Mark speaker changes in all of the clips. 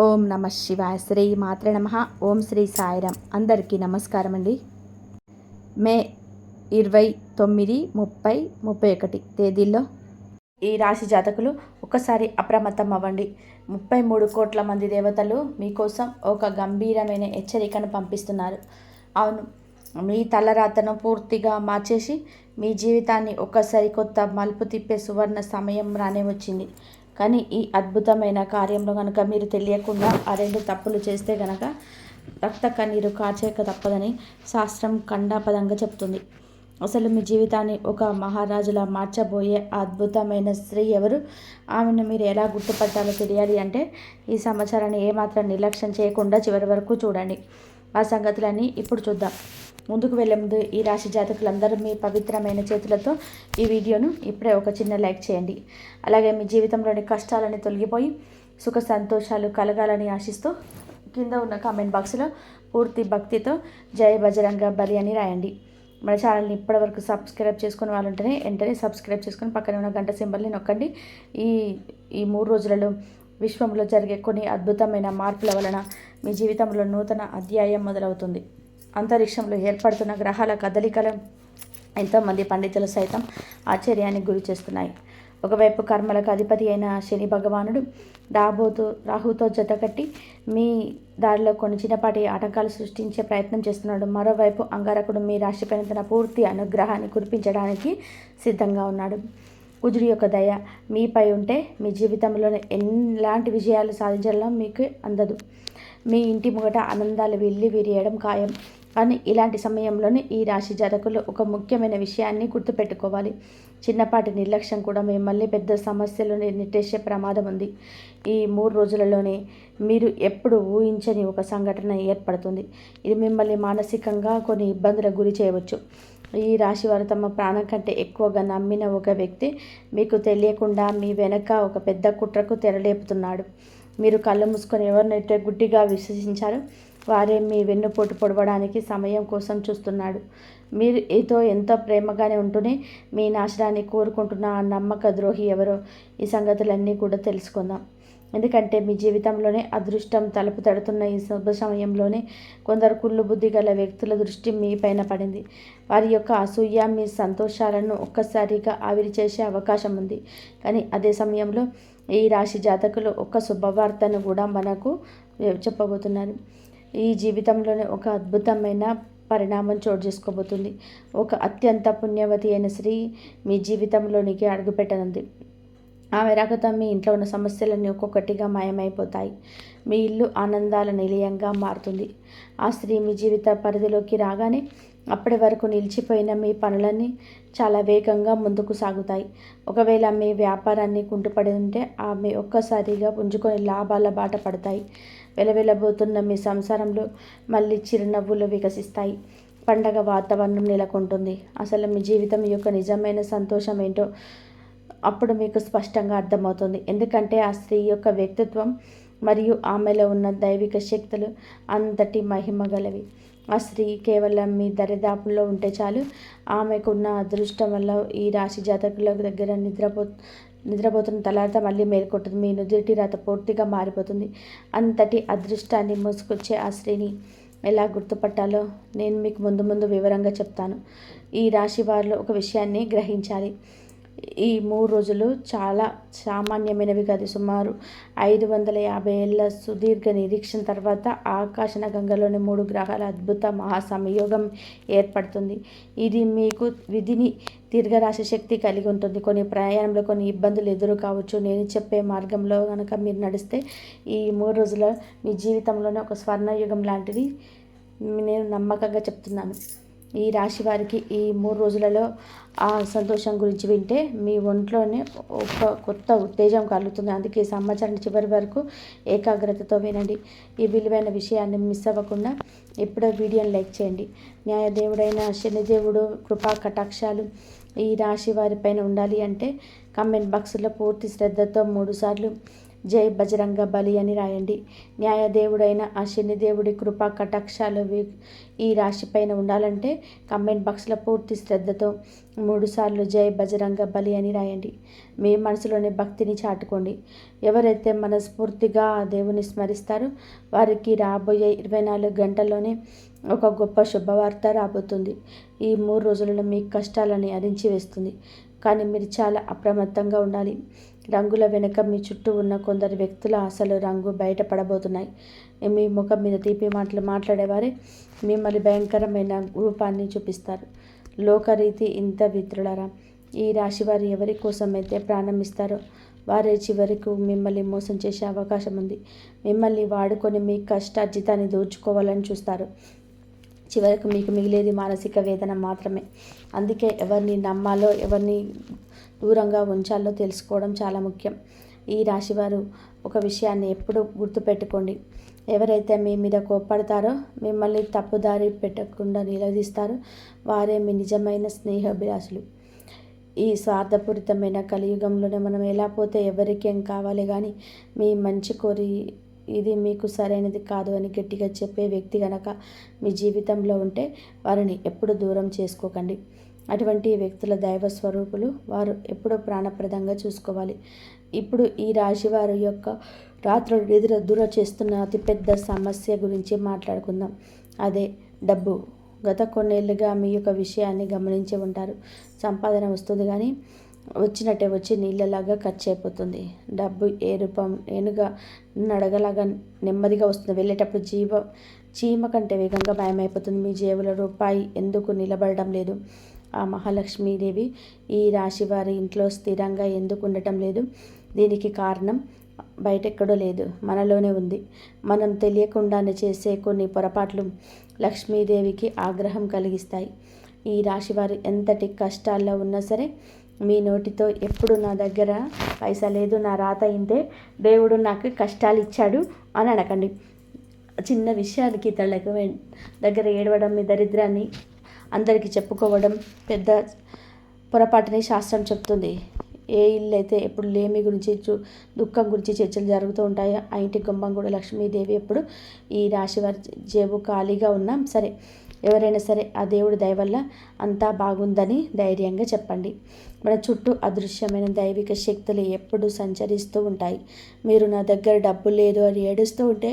Speaker 1: ఓం నమ శివాయ. శ్రీ మాత్రే నమః. ఓం శ్రీ సాయిరామ్. అందరికీ నమస్కారం అండి. మే 29, 30, 31 తేదీల్లో ఈ రాశి జాతకులు ఒక్కసారి అప్రమత్తం అవ్వండి. 33 కోట్ల మంది దేవతలు మీకోసం ఒక గంభీరమైన హెచ్చరికను పంపిస్తున్నారు. అవును, మీ తలరాతను పూర్తిగా మార్చేసి మీ జీవితాన్ని ఒక్కసారి కొత్త మలుపు తిప్పే సువర్ణ సమయం రానే వచ్చింది. కానీ ఈ అద్భుతమైన కార్యంలో కనుక మీరు తెలియకుండా ఆ 2 తప్పులు చేస్తే కనుక రక్త కన్నీరు కార్చేక తప్పదని శాస్త్రం ఖండాపదంగా చెప్తుంది. అసలు మీ జీవితాన్ని ఒక మహారాజులా మార్చబోయే అద్భుతమైన స్త్రీ ఎవరు, ఆమెను మీరు ఎలా గుర్తుపట్టాలో తెలియాలి అంటే ఈ సమాచారాన్ని ఏమాత్రం నిర్లక్ష్యం చేయకుండా చివరి వరకు చూడండి. ఆ సంగతులన్నీ ఇప్పుడు చూద్దాం. ముందుకు వెళ్ళే ముందు ఈ రాశి జాతకులందరూ మీ పవిత్రమైన చేతులతో ఈ వీడియోను ఇప్పుడే ఒక చిన్న లైక్ చేయండి. అలాగే మీ జీవితంలోని కష్టాలని తొలగిపోయి సుఖ సంతోషాలు కలగాలని ఆశిస్తూ కింద ఉన్న కామెంట్ బాక్స్లో పూర్తి భక్తితో జై బజరంగ బలి అని రాయండి. మన ఛానల్ని ఇప్పటివరకు సబ్స్క్రైబ్ చేసుకునే వాళ్ళు ఉంటేనే వెంటనే సబ్స్క్రైబ్ చేసుకుని పక్కన ఉన్న గంట సింబల్ని నొక్కండి. ఈ 3 రోజులలో విశ్వంలో జరిగే కొన్ని అద్భుతమైన మార్పుల వలన మీ జీవితంలో నూతన అధ్యాయం మొదలవుతుంది. అంతరిక్షంలో ఏర్పడుతున్న గ్రహాల కదలికలు ఎంతోమంది పండితులు సైతం ఆశ్చర్యానికి గురి చేస్తున్నాయి. ఒకవైపు కర్మలకు అధిపతి అయిన శని భగవానుడు రాహుతో జతకట్టి మీ దారిలో కొన్ని చిన్నపాటి ఆటంకాలు సృష్టించే ప్రయత్నం చేస్తున్నాడు. మరోవైపు అంగారకుడు మీ రాశిపైన తన పూర్తి అనుగ్రహాన్ని కురిపించడానికి సిద్ధంగా ఉన్నాడు. కుజుడి యొక్క దయ మీపై ఉంటే మీ జీవితంలో ఎలాంటి విజయాలు సాధించాలో మీకు అందదు. మీ ఇంటి ముంగట ఆనందాలు విరియడం ఖాయం. కానీ ఇలాంటి సమయంలోనే ఈ రాశి జాతకులు ఒక ముఖ్యమైన విషయాన్ని గుర్తుపెట్టుకోవాలి. చిన్నపాటి నిర్లక్ష్యం కూడా మిమ్మల్ని పెద్ద సమస్యలు నెట్టేసే ప్రమాదం ఉంది. ఈ 3 రోజులలోనే మీరు ఎప్పుడు ఊహించని ఒక సంఘటన ఏర్పడుతుంది. ఇది మిమ్మల్ని మానసికంగా కొన్ని ఇబ్బందులకు గురి చేయవచ్చు. ఈ రాశి వారు తమ ప్రాణం కంటే ఎక్కువగా నమ్మిన ఒక వ్యక్తి మీకు తెలియకుండా మీ వెనక ఒక పెద్ద కుట్రకు తెరలేపుతున్నాడు. మీరు కళ్ళు మూసుకొని ఎవరినైతే గుడ్డిగా విశ్వసించారో వారే మీ వెన్నుపోటు పొడవడానికి సమయం కోసం చూస్తున్నాడు. మీరు ఏదో ఎంతో ప్రేమగానే ఉంటూనే మీ నాశనాన్ని కోరుకుంటున్న ఆ నమ్మక ద్రోహి ఎవరో ఈ సంగతులన్నీ కూడా తెలుసుకుందాం. ఎందుకంటే మీ జీవితంలోనే అదృష్టం తలుపు తడుతున్న ఈ శుభ సమయంలోనే కొందరు కుళ్ళు బుద్ధి గల వ్యక్తుల దృష్టి మీ పైన పడింది. వారి యొక్క అసూయ మీ సంతోషాలను ఒక్కసారిగా ఆవిరి చేసే అవకాశం ఉంది. కానీ అదే సమయంలో ఈ రాశి జాతకులు ఒక శుభవార్తను కూడా మనకు చెప్పబోతున్నారు. ఈ జీవితంలోనే ఒక అద్భుతమైన పరిణామం చోటు చేసుకోబోతుంది. ఒక అత్యంత పుణ్యవతి అయిన స్త్రీ మీ జీవితంలోనికి అడుగుపెట్టనుంది. ఆమె రాకతో మీ ఇంట్లో ఉన్న సమస్యలన్నీ ఒక్కొక్కటిగా మాయమైపోతాయి. మీ ఇల్లు ఆనందాల నిలయంగా మారుతుంది. ఆ స్త్రీ మీ జీవిత పరిధిలోకి రాగానే అప్పటి వరకు నిలిచిపోయిన మీ పనులన్నీ చాలా వేగంగా ముందుకు సాగుతాయి. ఒకవేళ మీ వ్యాపారాన్ని కుంటుపడి ఉంటే ఆమె ఒక్కసారిగా పుంజుకొని లాభాల బాట పడతాయి. వెలవెలబోతున్న మీ సంసారంలో మళ్ళీ చిరునవ్వులు వికసిస్తాయి. పండగ వాతావరణం నెలకొంటుంది. అసలు మీ జీవితం యొక్క నిజమైన సంతోషం ఏంటో అప్పుడు మీకు స్పష్టంగా అర్థమవుతుంది. ఎందుకంటే ఆ స్త్రీ యొక్క వ్యక్తిత్వం మరియు ఆమెలో ఉన్న దైవిక శక్తులు అంతటి మహిమ గలవి. ఆ స్త్రీ కేవలం మీ దరిదాపుల్లో ఉంటే చాలు. ఆమెకున్న అదృష్టం వల్ల ఈ రాశి జాతకుల దగ్గర నిద్రపోతున్న తర్వాత మళ్ళీ మేల్కొంటుంది. మీ నుదుటి రాత పూర్తిగా మారిపోతుంది. అంతటి అదృష్టాన్ని మోసుకొచ్చే ఆ స్త్రీని ఎలా గుర్తుపట్టాలో నేను మీకు ముందు వివరంగా చెప్తాను. ఈ రాశి వారిలో ఒక విషయాన్ని గ్రహించాలి. ఈ 3 రోజులు చాలా సామాన్యమైనవి కాదు. సుమారు 550 ఏళ్ల సుదీర్ఘ నిరీక్షణ తర్వాత ఆకాశన గంగలోని 3 గ్రహాల అద్భుత మహాసంయోగం ఏర్పడుతుంది. ఇది మీకు విధిని దీర్ఘరాశి శక్తి కలిగి ఉంటుంది. కొన్ని ప్రయాణంలో కొన్ని ఇబ్బందులు ఎదురు కావచ్చు. నేను చెప్పే మార్గంలో కనుక మీరు నడిస్తే ఈ 3 రోజుల్లో మీ జీవితంలోనే ఒక స్వర్ణయుగం లాంటిది నేను నమ్మకంగా చెప్తున్నాను. ఈ రాశి వారికి ఈ 3 రోజులలో ఆ సంతోషం గురించి వింటే మీ ఒంట్లోనే ఒక కొత్త ఉత్తేజం కలుగుతుంది. అందుకే ఈ సమాచారాన్ని చివరి వరకు ఏకాగ్రతతో వినండి. ఈ విలువైన విషయాన్ని మిస్ అవ్వకుండా ఎప్పుడో వీడియోని లైక్ చేయండి. న్యాయదేవుడైన శనిదేవుడు కృపా కటాక్షాలు ఈ రాశి వారిపైన ఉండాలి అంటే కామెంట్ బాక్స్లో పూర్తి శ్రద్ధతో 3 సార్లు జై బజరంగ బలి అని రాయండి. న్యాయదేవుడైన ఆ శనిదేవుడి కృపా కటాక్షాలు ఈ రాశిపైన ఉండాలంటే కమెంట్ బాక్స్లో పూర్తి శ్రద్ధతో 3 సార్లు జై బజరంగ బలి అని రాయండి. మీ మనసులోని భక్తిని చాటుకోండి. ఎవరైతే మనస్ఫూర్తిగా ఆ దేవుని స్మరిస్తారో వారికి రాబోయే 24 గంటల్లోనే ఒక గొప్ప శుభవార్త రాబోతుంది. ఈ 3 రోజులలో మీ కష్టాలని అరించి వేస్తుంది. కానీ మీరు చాలా అప్రమత్తంగా ఉండాలి. రంగుల వెనుక మీ చుట్టూ ఉన్న కొందరు వ్యక్తుల అసలు రంగు బయటపడబోతున్నాయి. మీ ముఖం మీద తీపి మాటలు మాట్లాడేవారే మిమ్మల్ని భయంకరమైన రూపాన్ని చూపిస్తారు. లోకరీతి ఇంత విత్రులరా. ఈ రాశి వారు ఎవరి కోసమైతే ప్రాణం ఇస్తారో వారే చివరకు మిమ్మల్ని మోసం చేసే అవకాశం ఉంది. మిమ్మల్ని వాడుకొని మీ కష్టార్జితాన్ని దోచుకోవాలని చూస్తారు. చివరకు మీకు మిగిలేది మానసిక వేదన మాత్రమే. అందుకే ఎవరిని నమ్మాలో ఎవరిని దూరంగా ఉంచాలో తెలుసుకోవడం చాలా ముఖ్యం. ఈ రాశివారు ఒక విషయాన్ని ఎప్పుడూ గుర్తుపెట్టుకోండి. ఎవరైతే మీ మీద కోప్పడతారో మిమ్మల్ని తప్పుదారి పెట్టకుండా నిలదీస్తారో వారే మీ నిజమైన స్నేహాభిలాషులు. ఈ స్వార్థపూరితమైన కలియుగంలోనే మనం ఎలా పోతే ఎవరికేం కావాలి కానీ మీ మంచి కోరి ఇది మీకు సరైనది కాదు అని గట్టిగా చెప్పే వ్యక్తి కనుక మీ జీవితంలో ఉంటే వారిని ఎప్పుడు దూరం చేసుకోకండి. అటువంటి వ్యక్తుల దైవ స్వరూపులు. వారు ఎప్పుడూ ప్రాణప్రదంగా చూసుకోవాలి. ఇప్పుడు ఈ రాశి వారి యొక్క రాత్రులు నిద్ర దూర చేస్తున్న అతిపెద్ద సమస్య గురించి మాట్లాడుకుందాం. అదే డబ్బు. గత కొన్నేళ్లుగా మీ యొక్క విషయాన్ని గమనించి ఉంటారు. సంపాదన వస్తుంది కానీ వచ్చినట్టే వచ్చి నీళ్ళలాగా ఖర్చు అయిపోతుంది. డబ్బు ఏ రూపం ఏనుగా నడగలాగా నెమ్మదిగా వస్తుంది. వెళ్ళేటప్పుడు చీమ కంటే వేగంగా మాయమైపోతుంది. మీ జేబులో రూపాయి ఎందుకు నిలబడడం లేదు? ఆ మహాలక్ష్మీదేవి ఈ రాశి వారి ఇంట్లో స్థిరంగా ఎందుకు ఉండటం లేదు? దీనికి కారణం బయటెక్కడో లేదు, మనలోనే ఉంది. మనం తెలియకుండానే చేసే కొన్ని పొరపాట్లు లక్ష్మీదేవికి ఆగ్రహం కలిగిస్తాయి. ఈ రాశివారు ఎంతటి కష్టాల్లో ఉన్నా సరే మీ నోటితో ఎప్పుడు నా దగ్గర పైసా లేదు, నా రాత ఇంతే, దేవుడు నాకు కష్టాలు ఇచ్చాడు అని అనకండి. చిన్న విషయానికి ఇతరులకు దగ్గర ఏడవడం, మీ దరిద్రాన్ని అందరికీ చెప్పుకోవడం పెద్ద పొరపాటుని శాస్త్రం చెప్తుంది. ఏ ఇల్లు అయితే ఎప్పుడు లేమి గురించి దుఃఖం గురించి చర్చలు జరుగుతూ ఉంటాయో ఆ ఇంటి గుమ్మం కూడా లక్ష్మీదేవి ఎప్పుడు ఈ రాశి వారి జేబు ఖాళీగా ఉన్నాం సరే ఎవరైనా సరే ఆ దేవుడి దయ వల్ల అంతా బాగుందని ధైర్యంగా చెప్పండి. మన చుట్టూ అదృశ్యమైన దైవిక శక్తులు ఎప్పుడూ సంచరిస్తూ ఉంటాయి. మీరు నా దగ్గర డబ్బు లేదు అని ఏడుస్తూ ఉంటే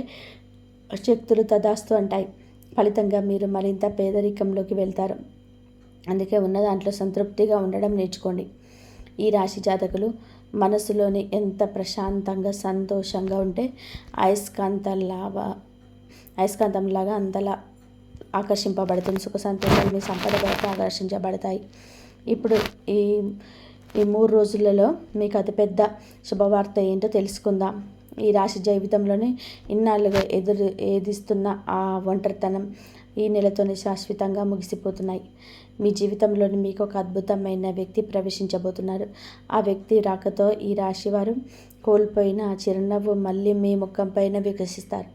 Speaker 1: శక్తులు తదాస్తు అంటాయి. ఫలితంగా మీరు మరింత పేదరికంలోకి వెళ్తారు. అందుకే ఉన్న దాంట్లో సంతృప్తిగా ఉండడం నేర్చుకోండి. ఈ రాశి జాతకులు మనసులోని ఎంత ప్రశాంతంగా సంతోషంగా ఉంటే అయస్కాంతంలాగా అంతలా ఆకర్షింపబడుతుంది. సుఖ సంతోషాలు మీ సంపద వైపు ఆకర్షించబడతాయి. ఇప్పుడు ఈ 3 రోజులలో మీకు అతిపెద్ద శుభవార్త ఏంటో తెలుసుకుందాం. ఈ రాశి జీవితంలోనే ఇన్నాళ్ళుగా ఏదిస్తున్న ఆ ఒంటరితనం ఈ నెలతోనే శాశ్వతంగా ముగిసిపోతున్నాయి. మీ జీవితంలోని మీకు ఒక అద్భుతమైన వ్యక్తి ప్రవేశించబోతున్నారు. ఆ వ్యక్తి రాకతో ఈ రాశివారు కోల్పోయిన ఆ చిరునవ్వు మళ్ళీ మీ ముఖం పైన వికసిస్తారు.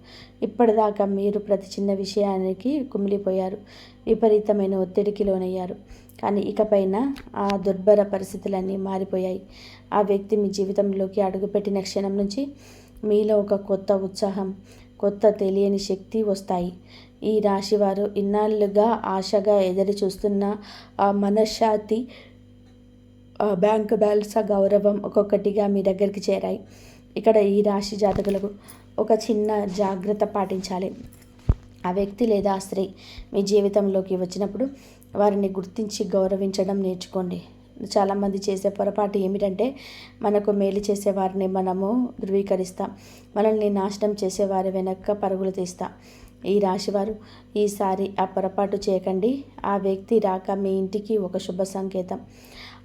Speaker 1: ఇప్పటిదాకా మీరు ప్రతి చిన్న విషయానికి కుమిలిపోయారు, విపరీతమైన ఒత్తిడికి లోనయ్యారు. కానీ ఇకపైన ఆ దుర్భర పరిస్థితులన్నీ మారిపోయాయి. ఆ వ్యక్తి మీ జీవితంలోకి అడుగుపెట్టిన క్షణం నుంచి మీలో ఒక కొత్త ఉత్సాహం, కొత్త తెలియని శక్తి వస్తాయి. ఈ రాశివారు ఇన్నాళ్ళుగా ఆశగా ఎదురు చూస్తున్న ఆ మనశ్శాంతి, బ్యాంకు బ్యాలెన్స్, గౌరవం ఒక్కొక్కటిగా మీ దగ్గరికి చేరాయి. ఇక్కడ ఈ రాశి జాతకులకు ఒక చిన్న జాగ్రత్త పాటించాలి. ఆ వ్యక్తి లేదా స్త్రీ మీ జీవితంలోకి వచ్చినప్పుడు వారిని గుర్తించి గౌరవించడం నేర్చుకోండి. చాలామంది చేసే పొరపాటు ఏమిటంటే మనకు మేలు చేసేవారిని మనము ధృవీకరిస్తాం, మనల్ని నాశనం చేసేవారి వెనక పరుగులు తీస్తాం. ఈ రాశివారు ఈసారి ఆ పొరపాటు చేయకండి. ఆ వ్యక్తి రాక మీ ఇంటికి ఒక శుభ సంకేతం.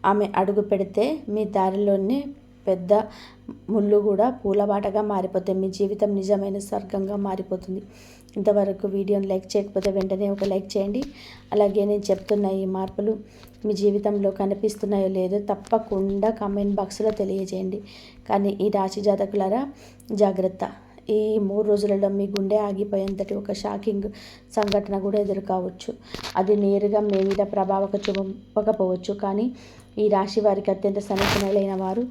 Speaker 1: ఆమె అడుగు పెడితే మీ దారిలోనే పెద్ద ముళ్ళు కూడా పూలబాటగా మారిపోతాయి. మీ జీవితం నిజమైన స్వర్గంగా మారిపోతుంది. ఇంతవరకు వీడియోని లైక్ చేయకపోతే వెంటనే ఒక లైక్ చేయండి. అలాగే నేను చెప్తున్న ఈ మార్పులు మీ జీవితంలో కనిపిస్తున్నాయో లేదో తప్పకుండా కామెంట్ బాక్స్లో తెలియజేయండి. కానీ ఈ రాశి జాతకులారా జాగ్రత్త. ఈ 3 రోజులలో మీ గుండె ఆగిపోయేంతటి ఒక షాకింగ్ సంఘటన కూడా ఎదురు కావచ్చు. అది నేరుగా మీ మీద ప్రభావం చూపకపోవచ్చు, కానీ ఈ రాశి వారికి అత్యంత సన్నిహితులైన వారు,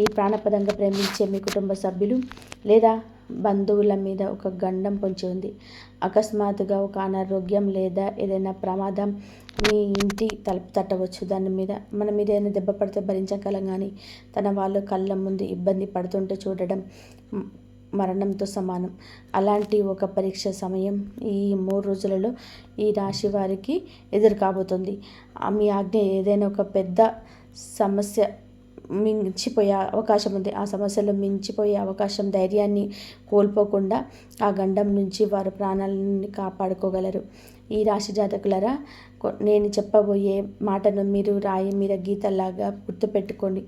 Speaker 1: ఈ ప్రాణపదంగా ప్రేమించే మీ కుటుంబ సభ్యులు లేదా బంధువుల మీద ఒక గండం పొంచి ఉంది. అకస్మాత్తుగా ఒక అనారోగ్యం లేదా ఏదైనా ప్రమాదం మీ ఇంటి తలుపు తట్టవచ్చు. మన మీద ఏదైనా దెబ్బ పడితే భరించగలం, కానీ తన వాళ్ళు కళ్ళ ముందు ఇబ్బంది పడుతుంటే చూడడం మరణంతో సమానం. అలాంటి ఒక పరీక్ష సమయం ఈ 3 రోజులలో ఈ రాశి వారికి ఎదురు కాబోతుంది. మీ ఆజ్ఞ ఏదైనా ఒక పెద్ద సమస్య మించిపోయే అవకాశం ఉంది. ఆ సమస్యలో మించిపోయే అవకాశం, ధైర్యాన్ని కోల్పోకుండా ఆ గండం నుంచి వారు ప్రాణాలని కాపాడుకోగలరు. ఈ రాశి జాతకులరా, నేను చెప్పబోయే మాటను మీరు రాయి మీద గీతలాగా గుర్తుపెట్టుకోండి.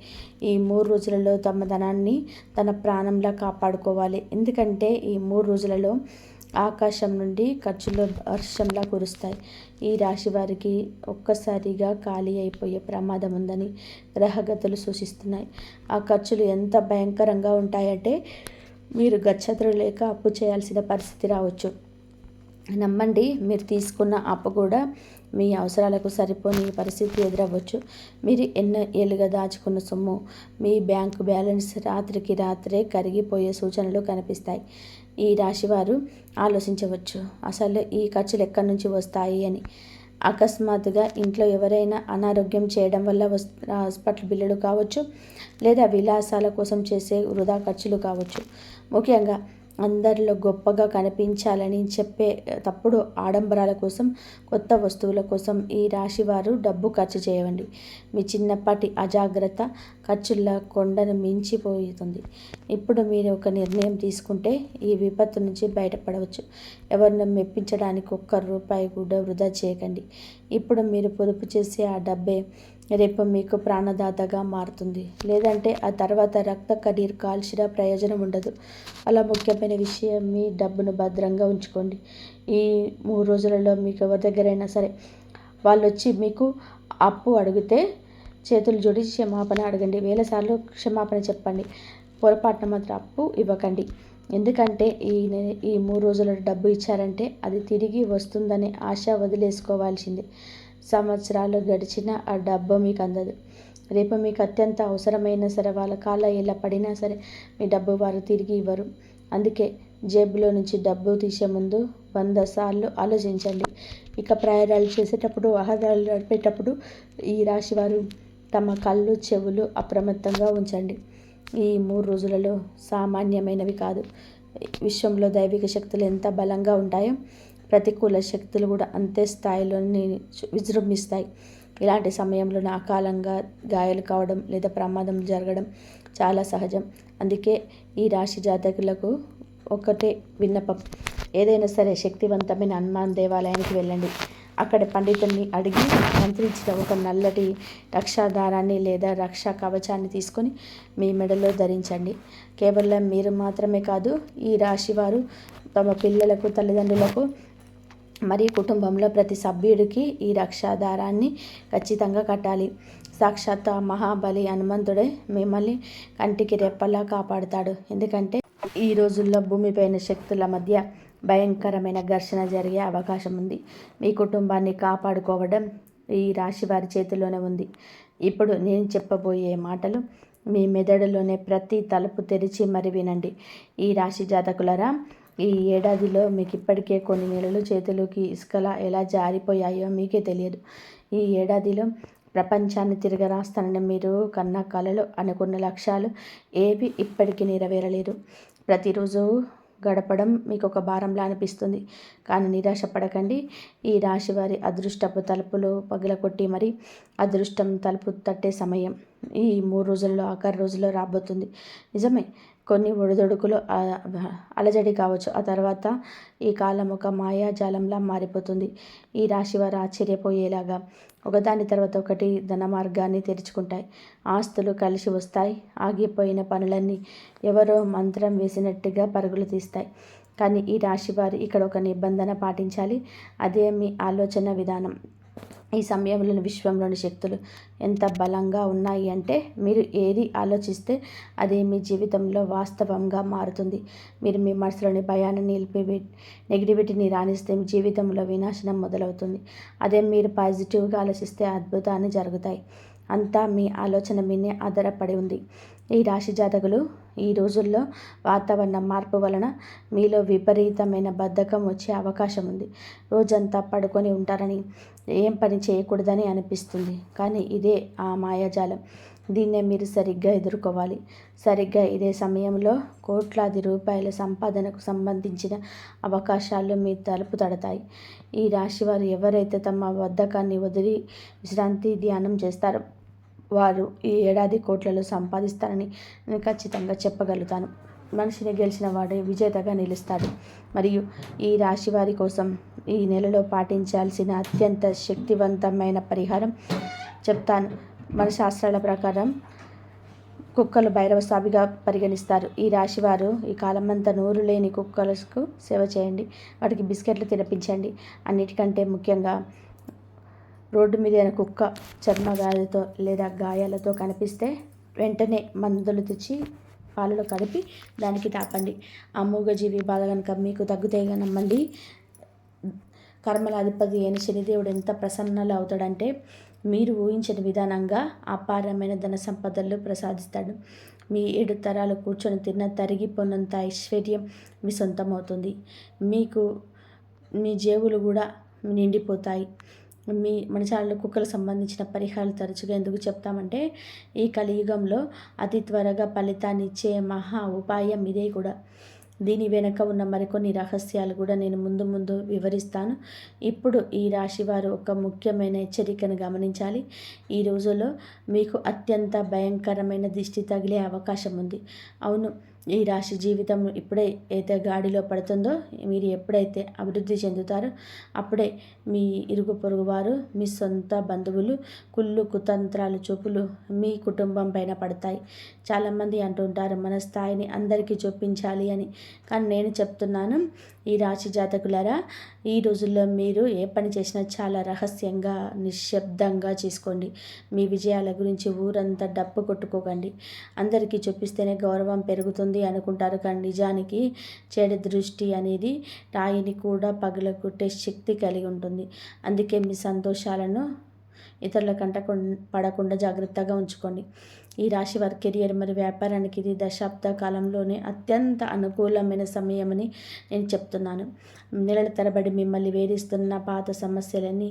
Speaker 1: ఈ 3 రోజులలో తమ ధనాన్ని తన ప్రాణంలా కాపాడుకోవాలి. ఎందుకంటే ఈ 3 రోజులలో ఆకాశం నుండి ఖర్చులు వర్షంలా కురుస్తాయి. ఈ రాశి వారికి ఒక్కసారిగా ఖాళీ అయిపోయే ప్రమాదం ఉందని గ్రహగతులు సూచిస్తున్నాయి. ఆ ఖర్చులు ఎంత భయంకరంగా ఉంటాయంటే మీరు గచ్చతులు లేక అప్పు చేయాల్సిన పరిస్థితి రావచ్చు. నమ్మండి, మీరు తీసుకున్న అప్పు కూడా మీ అవసరాలకు సరిపోని పరిస్థితి ఎదురవ్వచ్చు. మీరు ఎన్నో ఏళ్ళుగా దాచుకున్న సొమ్ము, మీ బ్యాంకు బ్యాలెన్స్ రాత్రికి రాత్రే కరిగిపోయే సూచనలు కనిపిస్తాయి. ఈ రాశివారు ఆలోచించవచ్చు, అసలు ఈ ఖర్చులు ఎక్కడి నుంచి వస్తాయి అని. అకస్మాత్తుగా ఇంట్లో ఎవరైనా అనారోగ్యం చేయడం వల్ల హాస్పిటల్ బిల్లులు కావచ్చు, లేదా విలాసాల కోసం చేసే వృధా ఖర్చులు కావచ్చు. ముఖ్యంగా అందరిలో గొప్పగా కనిపించాలని చెప్పే తప్పుడు ఆడంబరాల కోసం, కొత్త వస్తువుల కోసం ఈ రాశి వారు డబ్బు ఖర్చు చేయండి. మీ చిన్నపాటి అజాగ్రత్త ఖర్చుల కొండను మించిపోతుంది. ఇప్పుడు మీరు ఒక నిర్ణయం తీసుకుంటే ఈ విపత్తు నుంచి బయటపడవచ్చు. ఎవరిని మెప్పించడానికి ఒక్క రూపాయి కూడా వృధా చేయకండి. ఇప్పుడు మీరు పొదుపు చేసే ఆ డబ్బే రేపు మీకు ప్రాణదాతగా మారుతుంది. లేదంటే ఆ తర్వాత రక్త కన్నీరు కాల్చిన ప్రయోజనం ఉండదు. అలా ముఖ్యమైన విషయం, మీ డబ్బును భద్రంగా ఉంచుకోండి. ఈ 3 రోజులలో మీకు ఎవరి దగ్గరైనా సరే వాళ్ళు వచ్చి మీకు అప్పు అడిగితే చేతులు జోడి క్షమాపణ అడగండి. 1000 సార్లు క్షమాపణ చెప్పండి. పొరపాటున మాత్రం అప్పు ఇవ్వకండి. ఎందుకంటే ఈ 3 రోజుల డబ్బు ఇచ్చారంటే అది తిరిగి వస్తుందనే ఆశ వదిలేసుకోవాల్సిందే. సంవత్సరాలు గడిచినా ఆ డబ్బు మీకు అందదు. రేపు మీకు అత్యంత అవసరమైనా సరే, వాళ్ళ కాళ్ళ ఎలా పడినా సరే మీ డబ్బు వారు తిరిగి ఇవ్వరు. అందుకే జేబులో నుంచి డబ్బు తీసే ముందు 100 సార్లు ఆలోచించండి. ఇక ప్రయాణాలు చేసేటప్పుడు, వాహనాలు నడిపేటప్పుడు ఈ రాశివారు తమ కళ్ళు చెవులు అప్రమత్తంగా ఉంచండి. ఈ 3 రోజులలో సామాన్యమైనవి కాదు. విశ్వంలో దైవిక శక్తులు ఎంత బలంగా ఉంటాయో ప్రతికూల శక్తులు కూడా అంతే స్థాయిలో విజృంభిస్తాయి. ఇలాంటి సమయంలో అకాలంగా గాయాలు కావడం లేదా ప్రమాదం జరగడం చాలా సహజం. అందుకే ఈ రాశి జాతకులకు ఒకటే విన్నపం, ఏదైనా సరే శక్తివంతమైన హనుమాన్ దేవాలయానికి వెళ్ళండి. అక్కడ పండితుడిని అడిగి మంత్రించిన ఒక నల్లటి రక్షాదారాన్ని లేదా రక్షా కవచాన్ని తీసుకొని మీ మెడలో ధరించండి. కేవలం మీరు మాత్రమే కాదు, ఈ రాశివారు తమ పిల్లలకు, తల్లిదండ్రులకు మరియు కుటుంబంలో ప్రతి సభ్యుడికి ఈ రక్షాదారాన్ని ఖచ్చితంగా కట్టాలి. సాక్షాత్ మహాబలి హనుమంతుడే మిమ్మల్ని కంటికి రెప్పలా కాపాడుతాడు. ఎందుకంటే ఈ రోజుల్లో భూమిపైన శక్తుల మధ్య భయంకరమైన ఘర్షణ జరిగే అవకాశం ఉంది. మీ కుటుంబాన్ని కాపాడుకోవడం ఈ రాశి వారి చేతిలోనే ఉంది. ఇప్పుడు నేను చెప్పబోయే మాటలు మీ మెదడులోనే ప్రతి తలుపు తెరిచి మరి వినండి. ఈ రాశి జాతకులరా, ఈ ఏడాదిలో మీకు ఇప్పటికే కొన్ని నెలలు చేతులకి ఇసుకలా ఎలా జారిపోయాయో మీకే తెలియదు. ఈ ఏడాదిలో ప్రపంచాన్ని తిరగరాస్తానని మీరు కన్న కలలు, అనుకున్న లక్ష్యాలు ఏవి ఇప్పటికీ నెరవేరలేదు. ప్రతిరోజు గడపడం మీకు ఒక భారంలా అనిపిస్తుంది. కానీ నిరాశ పడకండి. ఈ రాశి వారి అదృష్టపు తలుపులు పగలకొట్టి మరి అదృష్టం తలుపు తట్టే సమయం ఈ 3 రోజుల్లో, ఆఖరి రోజుల్లో రాబోతుంది. నిజమే, కొన్ని ఒడిదొడుకులు అలజడి కావచ్చు. ఆ తర్వాత ఈ కాలం ఒక మాయాజాలంలా మారిపోతుంది. ఈ రాశి వారు ఆశ్చర్యపోయేలాగా ఒకదాని తర్వాత ఒకటి ధన మార్గాన్ని తెరుచుకుంటాయి. ఆస్తులు కలిసి వస్తాయి. ఆగిపోయిన పనులన్నీ ఎవరో మంత్రం వేసినట్టుగా పరుగులు తీస్తాయి. కానీ ఈ రాశి వారు ఇక్కడ ఒక నిబంధన పాటించాలి. అదే మీ ఆలోచన విధానం. ఈ సమయంలో విశ్వంలోని శక్తులు ఎంత బలంగా ఉన్నాయి అంటే మీరు ఏది ఆలోచిస్తే అది మీ జీవితంలో వాస్తవంగా మారుతుంది. మీరు మీ మనసులోని భయాన్ని నెగిటివిటీని రాణిస్తే మీ జీవితంలో వినాశనం మొదలవుతుంది. అదే మీరు పాజిటివ్గా ఆలోచిస్తే అద్భుతాన్ని జరుగుతాయి. అంతా మీ ఆలోచన మీదే ఆధారపడి ఉంది. ఈ రాశి జాతకులు ఈ రోజుల్లో వాతావరణ మార్పు వలన మీలో విపరీతమైన బద్ధకం వచ్చే అవకాశం ఉంది. రోజంతా పడుకొని ఉంటారని, ఏం పని చేయకూడదని అనిపిస్తుంది. కానీ ఇదే ఆ మాయాజాలం. దీన్నే మీరు సరిగ్గా ఎదుర్కోవాలి. సరిగ్గా ఇదే సమయంలో కోట్లాది రూపాయల సంపాదనకు సంబంధించిన అవకాశాలు మీ తలుపు తడతాయి. ఈ రాశివారు ఎవరైతే తమ బద్ధకాన్ని వదిలి విశ్రాంతి ధ్యానం చేస్తారో వారు ఈ ఏడాది కోట్లలో సంపాదిస్తారని నేను ఖచ్చితంగా చెప్పగలుగుతాను. మనిషిని గెలిచిన వాడే విజేతగా నిలుస్తాడు. మరియు ఈ రాశి వారి కోసం ఈ నెలలో పాటించాల్సిన అత్యంత శక్తివంతమైన పరిహారం చెప్తాను. మన శాస్త్రాల ప్రకారం కుక్కలు భైరవ స్వామిగా పరిగణిస్తారు. ఈ రాశివారు ఈ కాలమంతా నోరు లేని కుక్కలకు సేవ చేయండి. వాటికి బిస్కెట్లు తినిపించండి. అన్నిటికంటే ముఖ్యంగా రోడ్డు మీద కుక్క చర్మ గాయాలతో లేదా గాయాలతో కనిపిస్తే వెంటనే మందులు తెచ్చి పాలలో కలిపి దానికి తాపండి. ఆ మూగజీవి బాధ కనుక మీకు తగ్గుతాయి నమ్మండి. కర్మల అధిపతి అయిన శనిదేవుడు ఎంత ప్రసన్నలు అవుతాడంటే మీరు ఊహించిన విధానంగా అపారమైన ధన సంపదలు ప్రసాదిస్తాడు. మీ 7 తరాలు కూర్చొని తిన్న తరిగిపోనంత ఐశ్వర్యం మీ సొంతమవుతుంది. మీకు మీ జేబులు కూడా నిండిపోతాయి. మీ మనసాలలో కుక్కలకు సంబంధించిన పరిహారాలు తరచుగా ఎందుకు చెప్తామంటే ఈ కలియుగంలో అతి త్వరగా ఫలితాన్ని ఇచ్చే మహా ఉపాయం ఇదే కూడా. దీని వెనుక ఉన్న మరికొన్ని రహస్యాలు కూడా నేను ముందు వివరిస్తాను. ఇప్పుడు ఈ రాశివారు ఒక ముఖ్యమైన హెచ్చరికను గమనించాలి. ఈ రోజుల్లో మీకు అత్యంత భయంకరమైన దిష్టి తగిలే అవకాశం ఉంది. అవును, ఈ రాశి జీవితం ఎప్పుడైతే గాడిలో పడుతుందో, మీరు ఎప్పుడైతే అభివృద్ధి చెందుతారో అప్పుడే మీ ఇరుగు పొరుగు వారు, మీ సొంత బంధువులు కుళ్ళు కుతంత్రాలు చూపులు మీ కుటుంబం పైన పడతాయి. చాలామంది అంటుంటారు మన స్థాయిని అందరికీ చూపించాలి అని. కానీ నేను చెప్తున్నాను, ఈ రాశి జాతకులారా, ఈ రోజుల్లో మీరు ఏ పని చేసినా చాలా రహస్యంగా నిశ్శబ్దంగా చేసుకోండి. మీ విజయాల గురించి ఊరంతా డప్పు కొట్టుకోకండి. అందరికీ చూపిస్తేనే గౌరవం పెరుగుతుంది అనుకుంటారు. కానీ నిజానికి చెడు దృష్టి అనేది రాయిని కూడా పగలగొట్టే శక్తి కలిగి ఉంటుంది. అందుకే మీ సంతోషాలను ఇతరుల కంట పడకుండా జాగ్రత్తగా ఉంచుకోండి. ఈ రాశి వారి కెరియర్ మరియు వ్యాపారానికి ఇది దశాబ్ద కాలంలోనే అత్యంత అనుకూలమైన సమయమని నేను చెప్తున్నాను. నెలల తరబడి మిమ్మల్ని వేధిస్తున్న పాత సమస్యలన్నీ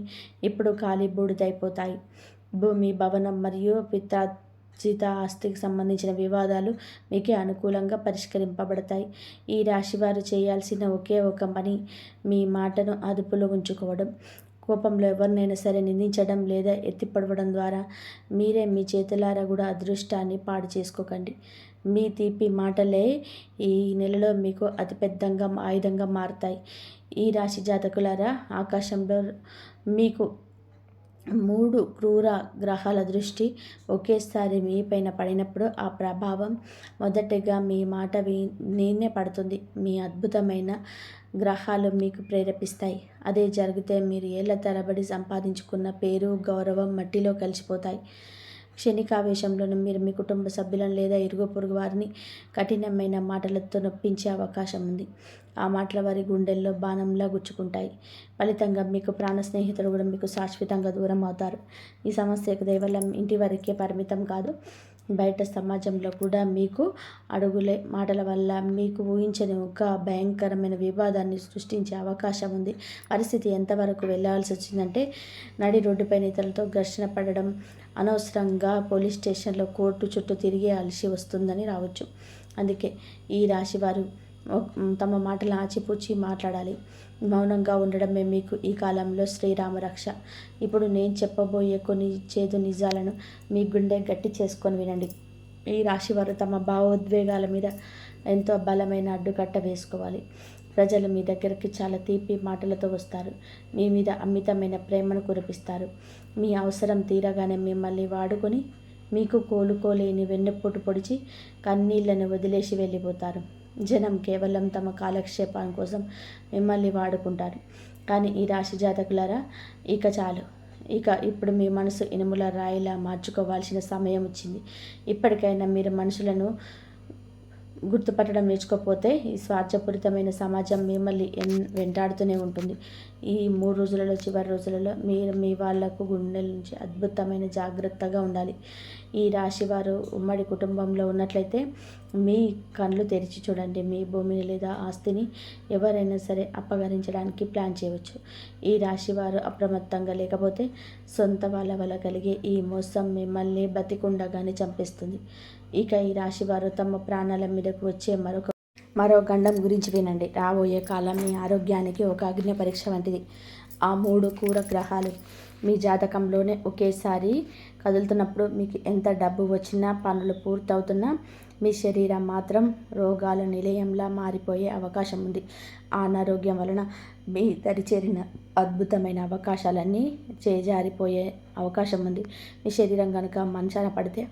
Speaker 1: ఇప్పుడు ఖాళీ బూడిదైపోతాయి. భూమి, భవనం మరియు పిత్రార్జిత ఆస్తికి సంబంధించిన వివాదాలు మీకే అనుకూలంగా పరిష్కరింపబడతాయి. ఈ రాశి వారు చేయాల్సిన ఒకే ఒక పని మీ మాటను అదుపులో ఉంచుకోవడం. కోపంలో ఎవరినైనా సరే నిందించడం లేదా ఎత్తిపడవడం ద్వారా మీరే మీ చేతులారా కూడా అదృష్టాన్ని పాడు చేసుకోకండి. మీ తీపి మాటలే ఈ నెలలో మీకు అతిపెద్దంగా ఆయుధంగా మారుతాయి. ఈ రాశి జాతకులారా, ఆకాశంలో మీకు 3 క్రూర గ్రహాల దృష్టి ఒకేసారి మీపైన పడినప్పుడు ఆ ప్రభావం మొదటగా మీ మాట నేనే పడుతుంది. మీ అద్భుతమైన గ్రహాలు మీకు ప్రేరేపిస్తాయి. అదే జరిగితే మీరు ఏళ్ల తరబడి సంపాదించుకున్న పేరు, గౌరవం మట్టిలో కలిసిపోతాయి. క్షణికావేశంలోనూ మీరు మీ కుటుంబ సభ్యులను లేదా ఇరుగు పొరుగు వారిని కఠినమైన మాటలతో నొప్పించే అవకాశం ఉంది. ఆ మాటల వారి గుండెల్లో బాణంలా గుచ్చుకుంటాయి. ఫలితంగా మీకు ప్రాణ స్నేహితులు కూడా మీకు శాశ్వతంగా దూరం అవుతారు. ఈ సమస్య కేవలం ఇంటి వరకే పరిమితం కాదు, బయట సమాజంలో కూడా మీకు అడుగులే మాటల వల్ల మీకు ఊహించని ఒక భయంకరమైన వివాదాన్ని సృష్టించే అవకాశం ఉంది. పరిస్థితి ఎంతవరకు వెళ్ళాల్సి వచ్చిందంటే నడి రోడ్డుపైన ఇతరులతో ఘర్షణ పడడం, అనవసరంగా పోలీస్ స్టేషన్లో కోర్టు చుట్టూ తిరిగి అలసి వస్తుందని రావచ్చు. అందుకే ఈ రాశి వారు తమ మాటలు ఆచిపూచి మాట్లాడాలి. మౌనంగా ఉండడమే మీకు ఈ కాలంలో శ్రీరామ రక్ష. ఇప్పుడు నేను చెప్పబోయే కొన్ని చేదు నిజాలను మీ గుండె గట్టి చేసుకొని వినండి. ఈ రాశివారు తమ భావోద్వేగాల మీద ఎంతో బలమైన అడ్డుకట్ట వేసుకోవాలి. ప్రజలు మీ దగ్గరికి చాలా తీపి మాటలతో వస్తారు. మీ మీద అమితమైన ప్రేమను కురిపిస్తారు. మీ అవసరం తీరగానే మిమ్మల్ని వాడుకొని మీకు కోలుకోలేని వెన్నెపోటు పొడిచి కన్నీళ్లను వదిలేసి వెళ్ళిపోతారు. జనం కేవలం తమ కాలక్షేపం కోసం మిమ్మల్ని వాడుకుంటారు. కానీ ఈ రాశి జాతకులారా, ఇక చాలు. ఇప్పుడు మీ మనసు ఇనుముల రాయిలా మార్చుకోవాల్సిన సమయం వచ్చింది. ఇప్పటికైనా మీరు మనుషులను గుర్తుపట్టడం నేర్చుకోకపోతే ఈ స్వార్థపూరితమైన సమాజం మిమ్మల్ని వెంటాడుతూనే ఉంటుంది. ఈ 3 రోజులలో, చివరి రోజులలో మీరు మీ వాళ్లకు గుండెల నుంచి అద్భుతమైన జాగ్రత్తగా ఉండాలి. ఈ రాశి వారు ఉమ్మడి కుటుంబంలో ఉన్నట్లయితే మీ కళ్ళు తెరిచి చూడండి. మీ భూమిని లేదా ఆస్తిని ఎవరైనా సరే అపహరించడానికి ప్లాన్ చేయవచ్చు. ఈ రాశి వారు అప్రమత్తంగా లేకపోతే సొంత వాళ్ళ వల్ల కలిగే ఈ మోసం మిమ్మల్ని బతికుండగానే చంపేస్తుంది. ఇక ఈ రాశి వారు తమ ప్రాణాల మీదకు వచ్చే మరో గండం గురించి వినండి. రాబోయే కాలం మీ ఆరోగ్యానికి ఒక అగ్ని పరీక్ష వంటిది. ఆ 3 క్రూర గ్రహాలు మీ జాతకంలోనే ఒకేసారి కదులుతున్నప్పుడు మీకు ఎంత డబ్బు వచ్చినా, పనులు పూర్తవుతున్నా మీ శరీరం మాత్రం రోగాల నిలయంలా మారిపోయే అవకాశం ఉంది. ఆ అనారోగ్యం వలన మీ దరిచేరిన అద్భుతమైన అవకాశాలన్నీ చేజారిపోయే అవకాశం ఉంది. మీ శరీరం కనుక మంచాన పడితే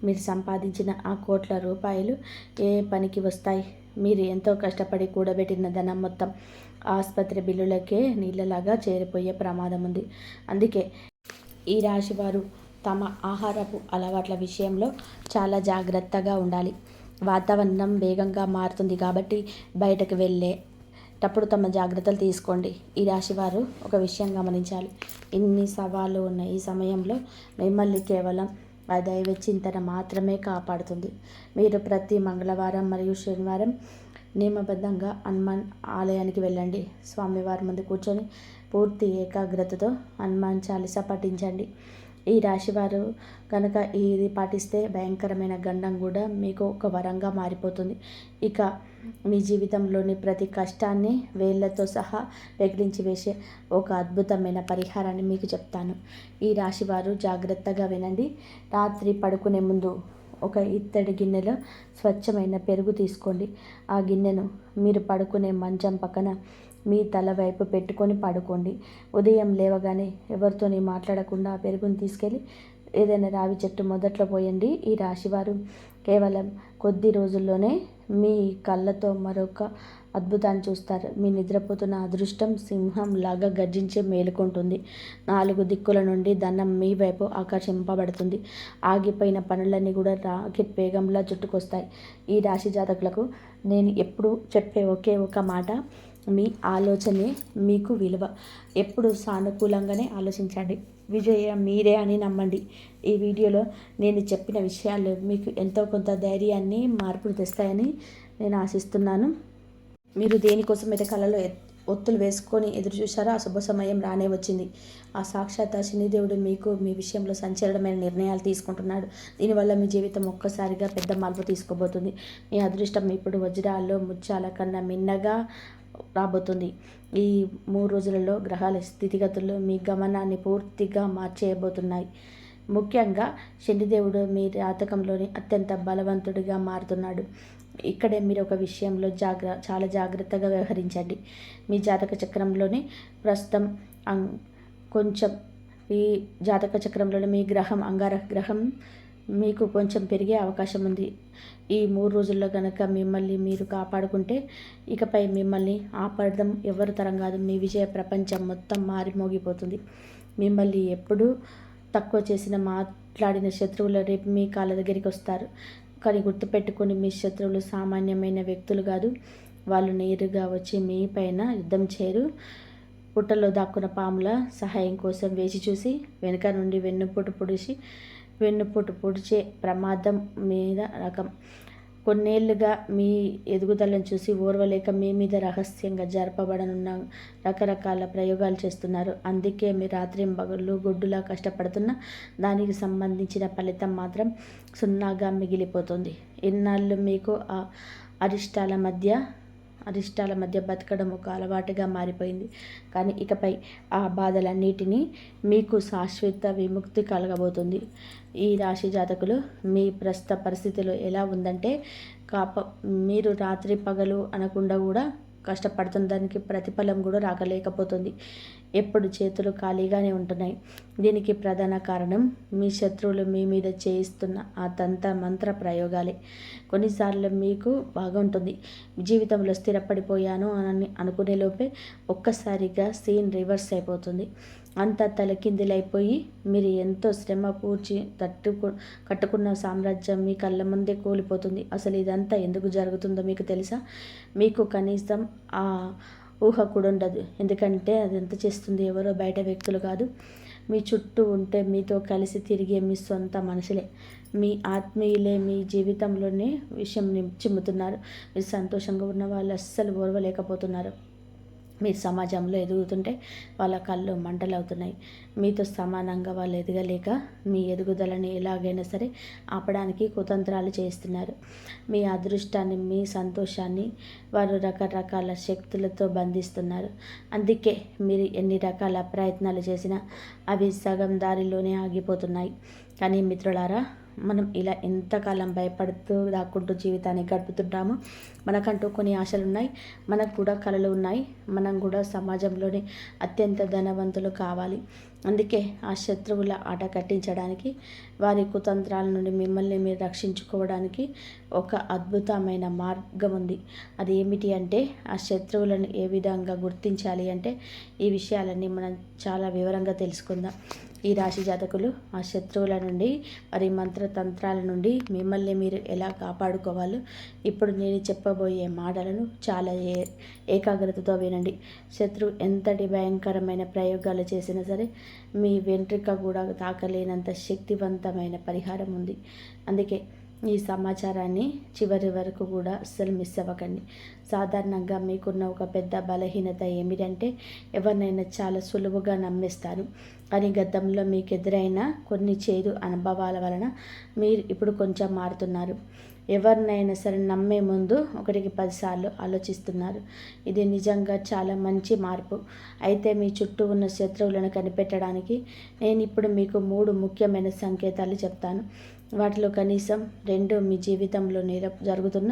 Speaker 1: మీరు సంపాదించిన ఆ కోట్ల రూపాయలు ఏ పనికి వస్తాయి? మీరు ఎంతో కష్టపడి కూడబెట్టిన ధనం మొత్తం ఆసుపత్రి బిల్లులకే నీళ్ళలాగా చేరిపోయే ప్రమాదం ఉంది. అందుకే ఈ రాశివారు తమ ఆహారపు అలవాట్ల విషయంలో చాలా ఉండాలి. వాతావరణం వేగంగా మారుతుంది కాబట్టి బయటకు వెళ్ళేటప్పుడు తమ జాగ్రత్తలు తీసుకోండి. ఈ రాశివారు ఒక విషయం గమనించాలి. ఇన్ని సవాళ్ళు ఉన్న ఈ సమయంలో మిమ్మల్ని కేవలం ఆ దైవ చింతన మాత్రమే కాపాడుతుంది. మీరు ప్రతి మంగళవారం మరియు శనివారం నియమబద్ధంగా హనుమాన్ ఆలయానికి వెళ్ళండి. స్వామివారి ముందు కూర్చొని పూర్తి ఏకాగ్రతతో హనుమాన్ చాలీసా పఠించండి. ఈ రాశివారు కనుక ఇది పాటిస్తే భయంకరమైన గండం కూడా మీకు ఒక వరంగా మారిపోతుంది. ఇక మీ జీవితంలోని ప్రతి కష్టాన్ని వేళ్లతో సహా పెకిలించి వేసే ఒక అద్భుతమైన పరిహారాన్ని మీకు చెప్తాను. ఈ రాశివారు జాగ్రత్తగా వినండి. రాత్రి పడుకునే ముందు ఒక ఇత్తడి గిన్నెలో స్వచ్ఛమైన పెరుగు తీసుకోండి. ఆ గిన్నెను మీరు పడుకునే మంచం పక్కన మీ తల వైపు పెట్టుకొని పడుకోండి. ఉదయం లేవగానే ఎవరితోని మాట్లాడకుండా ఆ పెరుగుని తీసుకెళ్ళి ఏదైనా రావి చెట్టు మొదట్లో పోయండి. ఈ రాశివారు కేవలం కొద్ది రోజుల్లోనే మీ కళ్ళతో మరొక అద్భుతాన్ని చూస్తారు. మీ నిద్రపోతున్న అదృష్టం సింహంలాగా గర్జించి మేలుకుంటుంది. 4 దిక్కుల నుండి ధనం మీ వైపు ఆకర్షింపబడుతుంది. ఆగిపోయిన పనులన్నీ కూడా రాకెట్ వేగంలా చుట్టుకొస్తాయి. ఈ రాశి జాతకులకు నేను ఎప్పుడు చెప్పే ఒకే ఒక మాట, మీ ఆలోచనే మీకు విలువ. ఎప్పుడు సానుకూలంగానే ఆలోచించండి. విజయం మీరే అని నమ్మండి. ఈ వీడియోలో నేను చెప్పిన విషయాలు మీకు ఎంతో కొంత ధైర్యాన్ని, మార్పును తెస్తాయని నేను ఆశిస్తున్నాను. మీరు దేనికోసం అయితే కళలో ఒత్తులు వేసుకొని ఎదురు చూశారో ఆ శుభ సమయం రానే వచ్చింది. ఆ సాక్షాత్ శనిదేవుడు మీకు మీ విషయంలో సంచలనమైన నిర్ణయాలు తీసుకుంటున్నాడు. దీనివల్ల మీ జీవితం ఒక్కసారిగా పెద్ద మార్పు తీసుకోబోతుంది. మీ అదృష్టం ఇప్పుడు వజ్రాల్లో ముత్యాల కన్నా మిన్నగా రాబోతుంది. ఈ 3 రోజులలో గ్రహాల స్థితిగతులు మీ గమనాన్ని పూర్తిగా మార్చేయబోతున్నాయి. ముఖ్యంగా శనిదేవుడు మీ జాతకంలోని అత్యంత బలవంతుడిగా మారుతున్నాడు. ఇక్కడే మీరు ఒక విషయంలో చాలా జాగ్రత్తగా వ్యవహరించండి. మీ జాతక చక్రంలోని ప్రస్తుతం కొంచెం ఈ జాతక చక్రంలోని మీ గ్రహం అంగారక గ్రహం మీకు కొంచెం పెరిగే అవకాశం ఉంది. ఈ 3 రోజుల్లో కనుక మిమ్మల్ని మీరు కాపాడుకుంటే ఇకపై మిమ్మల్ని ఆపడం ఎవరి తరం కాదు. మీ విజయ ప్రపంచం మొత్తం మారిమోగిపోతుంది. మిమ్మల్ని ఎప్పుడూ తక్కువ చేసిన మాట్లాడిన శత్రువులు రేపు మీ కాళ్ళ దగ్గరికి వస్తారు. కానీ గుర్తుపెట్టుకొని మీ శత్రువులు సామాన్యమైన వ్యక్తులు కాదు. వాళ్ళు నేరుగా వచ్చి మీ పైన యుద్ధం చేయరు. పుట్టలో దాక్కున్న పాముల సహాయం కోసం వేచి చూసి వెనుక నుండి వెన్నుపోటు పొడిచే ప్రమాదం మీద రకం. కొన్నేళ్లుగా మీ ఎదుగుదలను చూసి ఓర్వలేక మీ మీద రహస్యంగా జరపబడనున్న రకరకాల ప్రయోగాలు చేస్తున్నారు. అందుకే మీ రాత్రింబగళ్ళు గొడ్డులా కష్టపడుతున్న దానికి సంబంధించిన ఫలితం మాత్రం సున్నాగా మిగిలిపోతుంది. ఇన్నాళ్ళు మీకు ఆ అరిష్టాల మధ్య బతకడం ఒక అలవాటుగా మారిపోయింది. కానీ ఇకపై ఆ బాధలన్నిటినీ మీకు శాశ్వత విముక్తి కలగబోతుంది. ఈ రాశి జాతకులు మీ ప్రస్తుత పరిస్థితిలో ఎలా ఉందంటే మీరు రాత్రి పగలు అనకుండా కూడా కష్టపడుతున్న దానికి ప్రతిఫలం కూడా రాకలేకపోతుంది. ఎప్పుడు చేతులు ఖాళీగానే ఉంటున్నాయి. దీనికి ప్రధాన కారణం మీ శత్రువులు మీ మీద చేయిస్తున్న ఆ తంత్ర మంత్ర ప్రయోగాలే. కొన్నిసార్లు మీకు బాగుంటుంది. జీవితంలో స్థిరపడిపోయాను అని అనుకునే లోపే ఒక్కసారిగా సీన్ రివర్స్ అయిపోతుంది. అంతా తలకిందులైపోయి మీరు ఎంతో శ్రమ పూడ్చి కట్టుకున్న సామ్రాజ్యం మీ కళ్ళ ముందే కూలిపోతుంది. అసలు ఇదంతా ఎందుకు జరుగుతుందో మీకు తెలుసా? మీకు కనీసం ఆ ఊహ కూడా ఉండదు. ఎందుకంటే అది ఎంత చేస్తుంది ఎవరో బయట వ్యక్తులు కాదు, మీ చుట్టూ ఉంటే మీతో కలిసి తిరిగే మీ సొంత మనుషులే, మీ ఆత్మీయులే. మీ జీవితంలోనే విషయం చిమ్ముతున్నారు. మీరు సంతోషంగా ఉన్న వాళ్ళు అస్సలు ఓర్వలేకపోతున్నారు. మీరు సమాజంలో ఎదుగుతుంటే వాళ్ళ కళ్ళు మంటలవుతున్నాయి. మీతో సమానంగా వాళ్ళు ఎదగలేక మీ ఎదుగుదలని ఎలాగైనా సరే ఆపడానికి కుతంత్రాలు చేస్తున్నారు. మీ అదృష్టాన్ని, మీ సంతోషాన్ని వారు రకరకాల శక్తులతో బంధిస్తున్నారు. అందుకే మీరు ఎన్ని రకాల ప్రయత్నాలు చేసినా అవి సగం దారిలోనే ఆగిపోతున్నాయి. కానీ మిత్రులారా, మనం ఇలా ఎంతకాలం భయపడుతూ దాక్కుంటూ జీవితాన్ని గడుపుతుంటాము. మనకంటూ కొన్ని ఆశలు ఉన్నాయి, మనకు కూడా కలలు ఉన్నాయి. మనం కూడా సమాజంలోని అత్యంత ధనవంతులు కావాలి. అందుకే ఆ శత్రువుల ఆట కట్టించడానికి, వారి కుతంత్రాల నుండి మిమ్మల్ని మీరు రక్షించుకోవడానికి ఒక అద్భుతమైన మార్గం ఉంది. అది ఏమిటి అంటే, ఆ శత్రువులను ఏ విధంగా గుర్తించాలి అంటే, ఈ విషయాలన్నీ మనం చాలా వివరంగా తెలుసుకుందాం. ఈ రాశి జాతకులు ఆ శత్రువుల నుండి, వారి మంత్రతంత్రాల నుండి మిమ్మల్ని మీరు ఎలా కాపాడుకోవాలో ఇప్పుడు నేను చెప్పబోయే మాటలను చాలా ఏకాగ్రతతో వినండి. శత్రువు ఎంతటి భయంకరమైన ప్రయోగాలు చేసినా సరే మీ వెంట్రుక కూడా తాకలేనంత శక్తివంతమైన పరిహారం ఉంది. అందుకే ఈ సమాచారాన్ని చివరి వరకు కూడా అస్సలు మిస్ అవ్వకండి. సాధారణంగా మీకున్న ఒక పెద్ద బలహీనత ఏమిటంటే, ఎవరినైనా చాలా సులువుగా నమ్మేస్తారు. కానీ గతంలో మీకు ఎదురైన కొన్ని చేదు అనుభవాల వలన మీరు ఇప్పుడు కొంచెం మారుతున్నారు. ఎవరినైనా సరే నమ్మే ముందు 1కి 10 సార్లు ఆలోచిస్తున్నారు. ఇది నిజంగా చాలా మంచి మార్పు. అయితే మీ చుట్టూ ఉన్న శత్రువులను కనిపెట్టడానికి నేను ఇప్పుడు మీకు 3 ముఖ్యమైన సంకేతాలు చెప్తాను. వాటిలో కనీసం 2 మీ జీవితంలో జరుగుతున్న,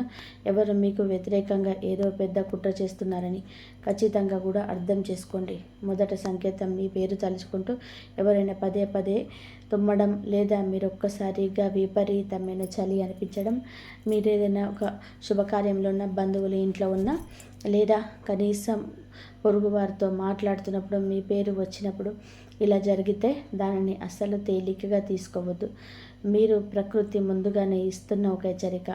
Speaker 1: ఎవరు మీకు వ్యతిరేకంగా ఏదో పెద్ద కుట్ర చేస్తున్నారని ఖచ్చితంగా కూడా అర్థం చేసుకోండి. మొదటి సంకేతం, మీ పేరు తలుచుకుంటూ ఎవరైనా పదే పదే తుమ్మడం, లేదా మీరు ఒక్కసారిగా విపరీతమైన చలి అనిపించడం, మీరు ఏదైనా ఒక శుభకార్యంలో ఉన్న, బంధువుల ఇంట్లో ఉన్న, లేదా కనీసం పొరుగువారితో మాట్లాడుతున్నప్పుడు మీ పేరు వచ్చినప్పుడు ఇలా జరిగితే దానిని అస్సలు తేలికగా తీసుకోవద్దు. మీరు ప్రకృతి ముందుగానే ఇస్తున్న ఒక హెచ్చరిక.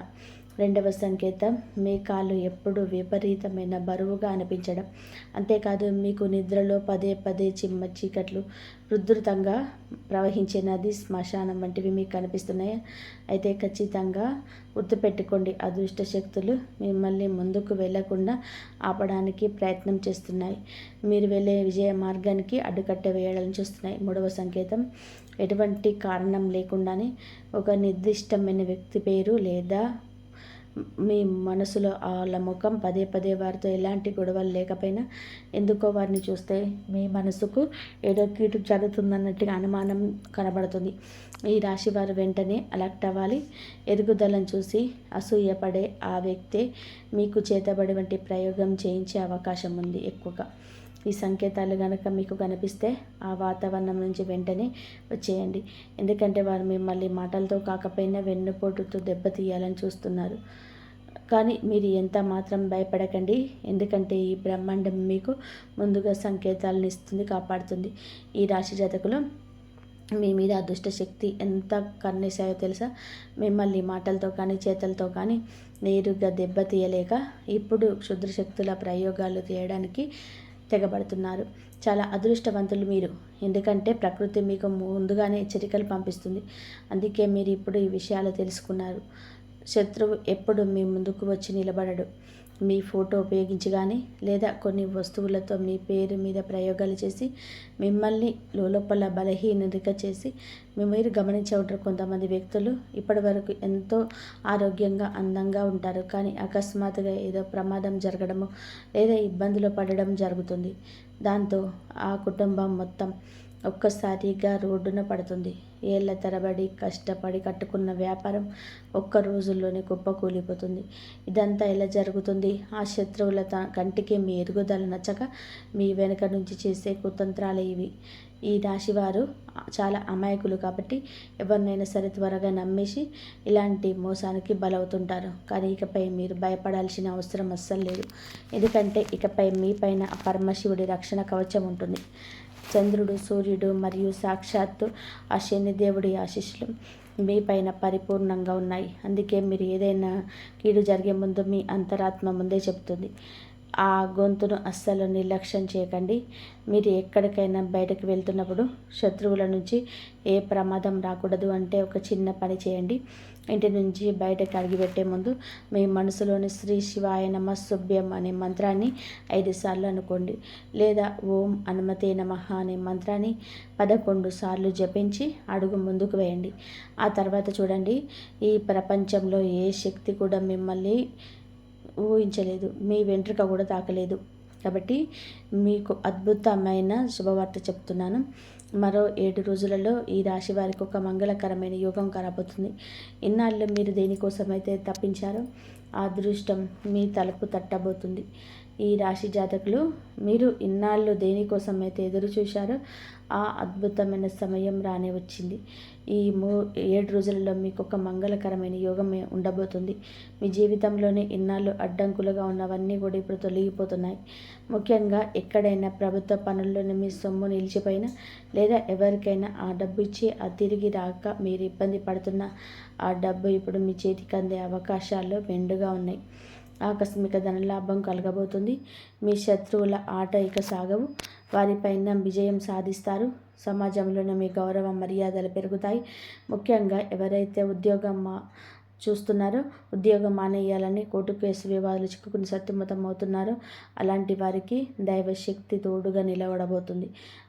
Speaker 1: 2వ సంకేతం, మీ కాళ్ళు ఎప్పుడూ విపరీతమైన బరువుగా అనిపించడం. అంతేకాదు, మీకు నిద్రలో పదే పదే చీకట్లు, ఉధృతంగా ప్రవహించే నది, శ్మశానం వంటివి మీకు కనిపిస్తున్నాయా? అయితే ఖచ్చితంగా గుర్తుపెట్టుకోండి, అదృష్ట శక్తులు మిమ్మల్ని ముందుకు వెళ్లకుండా ఆపడానికి ప్రయత్నం చేస్తున్నాయి. మీరు వెళ్ళే విజయ మార్గానికి అడ్డుకట్ట వేయాలని చూస్తున్నాయి. 3వ సంకేతం, ఎటువంటి కారణం లేకుండానే ఒక నిర్దిష్టమైన వ్యక్తి పేరు లేదా మీ మనసులో వాళ్ళ ముఖం పదే పదే వారితో ఎలాంటి గొడవలు లేకపోయినా ఎందుకో వారిని చూస్తే మీ మనసుకు ఏదో కీడు జరుగుతుందన్నట్టుగా అనుమానం కనబడుతుంది. ఈ రాశి వారు వెంటనే అలర్ట్ అవ్వాలి. ఎదుగుదలను చూసి అసూయపడే ఆ వ్యక్తే మీకు చేతబడి వంటి ప్రయోగం చేయించే అవకాశం ఉంది ఎక్కువగా. ఈ సంకేతాలు కనుక మీకు కనిపిస్తే ఆ వాతావరణం నుంచి వెంటనే వచ్చేయండి. ఎందుకంటే వారు మిమ్మల్ని మాటలతో కాకపోయినా వెన్నుపోటుతో దెబ్బతీయాలని చూస్తున్నారు. కానీ మీరు ఎంత మాత్రం భయపడకండి. ఎందుకంటే ఈ బ్రహ్మాండం మీకు ముందుగా సంకేతాలను ఇస్తుంది, కాపాడుతుంది. ఈ రాశి జాతకులు మీ మీద అదృష్ట శక్తి ఎంత కన్నేసాయో తెలుసా? మిమ్మల్ని మాటలతో కానీ చేతలతో కానీ నేరుగా దెబ్బతీయలేక ఇప్పుడు క్షుద్ర శక్తుల ప్రయోగాలు చేయడానికి తెగబడుతున్నారు. చాలా అదృష్టవంతులు మీరు. ఎందుకంటే ప్రకృతి మీకు ముందుగానే హెచ్చరికలు పంపిస్తుంది. అందుకే మీరు ఇప్పుడు ఈ విషయాలు తెలుసుకున్నారు. శత్రువు ఎప్పుడు మీ ముందుకు వచ్చి నిలబడడు. మీ ఫోటో ఉపయోగించి కానీ, లేదా కొన్ని వస్తువులతో మీ పేరు మీద ప్రయోగాలు చేసి మిమ్మల్ని లోపల బలహీనత చేసి, మీరు గమనించే ఉంటారు, కొంతమంది వ్యక్తులు ఇప్పటి వరకు ఎంతో ఆరోగ్యంగా, అందంగా ఉంటారు. కానీ అకస్మాత్తుగా ఏదో ప్రమాదం జరగడము లేదా ఇబ్బందులు పడడం జరుగుతుంది. దాంతో ఆ కుటుంబం మొత్తం ఒక్కసారిగా రోడ్డున పడుతుంది. ఏళ్ల తరబడి కష్టపడి కట్టుకున్న వ్యాపారం ఒక్క రోజుల్లోనే కుప్పకూలిపోతుంది. ఇదంతా ఎలా జరుగుతుంది? ఆ శత్రువుల కంటికి మీ ఎదుగుదల నచ్చక మీ వెనుక నుంచి చేసే కుతంత్రాలే ఇవి. ఈ రాశివారు చాలా అమాయకులు కాబట్టి ఎవరినైనా సరే త్వరగా నమ్మేసి ఇలాంటి మోసానికి బలవుతుంటారు. కానీ ఇకపై మీరు భయపడాల్సిన అవసరం అస్సలు లేదు. ఎందుకంటే ఇకపై మీ పైన పరమశివుడి రక్షణ కవచం ఉంటుంది. చంద్రుడు, సూర్యుడు మరియు సాక్షాత్తు ఆ శనిదేవుడి ఆశీస్సులు మీ పైన పరిపూర్ణంగా ఉన్నాయి. అందుకే మీరు ఏదైనా కీడు జరిగే ముందు మీ అంతరాత్మ ముందే చెప్తుంది. ఆ గొంతును అస్సలు నిర్లక్ష్యం చేయకండి. మీరు ఎక్కడికైనా బయటకు వెళ్తున్నప్పుడు శత్రువుల నుంచి ఏ ప్రమాదం రాకూడదు అంటే ఒక చిన్న పని చేయండి. ఇంటి నుంచి బయటకు అడుగుపెట్టే ముందు మీ మనసులోని శ్రీ శివాయ నమ శుభ్యం అనే మంత్రాన్ని 5 సార్లు అనుకోండి. లేదా ఓం హనుమతే నమః అనే మంత్రాన్ని 11 సార్లు జపించి అడుగు ముందుకు వేయండి. ఆ తర్వాత చూడండి, ఈ ప్రపంచంలో ఏ శక్తి కూడా మిమ్మల్ని ఊహించలేదు, మీ వెంట్రుక కూడా తాకలేదు. కాబట్టి మీకు అద్భుతమైన శుభవార్త చెప్తున్నాను. మరో 7 రోజులలో ఈ రాశి వారికి ఒక మంగళకరమైన యోగం కనబోతుంది. ఇన్నాళ్ళు మీరు దేనికోసమైతే తప్పించారో ఆ అదృష్టం మీ తలుపు తట్టబోతుంది. ఈ రాశి జాతకులు, మీరు ఇన్నాళ్ళు దేనికోసమైతే ఎదురు చూశారో ఆ అద్భుతమైన సమయం రానే వచ్చింది. ఈ 7 రోజులలో మీకు ఒక మంగళకరమైన యోగం ఉండబోతుంది. మీ జీవితంలోనే ఇన్నాళ్ళు అడ్డంకులుగా ఉన్నవన్నీ కూడా ఇప్పుడు తొలగిపోతున్నాయి. ముఖ్యంగా ఎక్కడైనా ప్రభుత్వ పనుల్లోనే మీ సొమ్ము నిలిచిపోయినా, లేదా ఎవరికైనా ఆ డబ్బు ఇచ్చి ఆ తిరిగి రాక మీరు ఇబ్బంది పడుతున్న ఆ డబ్బు ఇప్పుడు మీ చేతికి అందే అవకాశాలు మెండుగా ఉన్నాయి. ఆకస్మిక ధనలాభం కలగబోతుంది. మీ శత్రువుల ఆట ఇక సాగవు. వారిపైన విజయం సాధిస్తారు. సమాజంలోనే మీ గౌరవ మర్యాదలు పెరుగుతాయి. ముఖ్యంగా ఎవరైతే చూస్తున్నారో, ఉద్యోగం మానేయాలని కోర్టు కేసు వివాదాలు చిక్కుకుని సతమతం అవుతున్నారో అలాంటి వారికి దైవశక్తి తోడుగా నిలబడబోతుంది.